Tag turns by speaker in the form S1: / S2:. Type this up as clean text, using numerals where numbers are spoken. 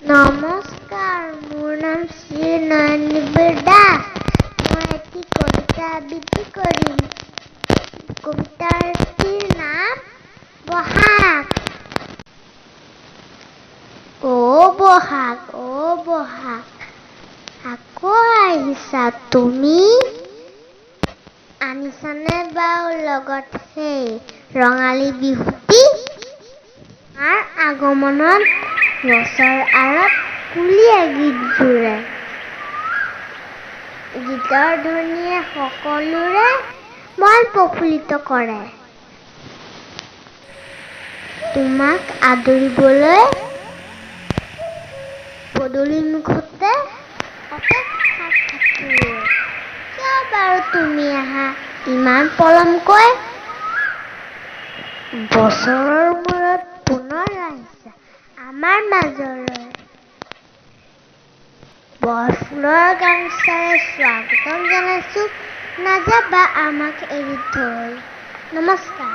S1: নমস্কাৰ, মোৰ নাম শ্ৰী নয়নদীপ দাস। মই এটি কবিতা আবৃত্তি কৰিম। কবিতাটিৰ নাম বহাগ। বহাগ, বহাগ, আকৌ আহিছা তুমি। আনিছানে বাৰু লগত সেই ৰঙালী বিহুটি? তাৰ আগমনত গছৰ আঁৰত কুলিয়ে গীত জুৰে। গীতৰ ধ্বনিয়ে সকলোৰে মন প্ৰফুল্লিত কৰে। তোমাক আদৰিবলৈ পদূলি মুখতে অপেক্ষাত থাকিলোঁ। কিয় বাৰু তুমি আহা ইমান পলমকৈ? বছৰৰ মূৰত পুনৰ আহিছা আমাৰ মাজলৈ। বৰফুলৰ গামোচাৰে স্বাগতম জনাইছোঁ। নাযাবা আমাক এৰি থৈ। নমস্কাৰ।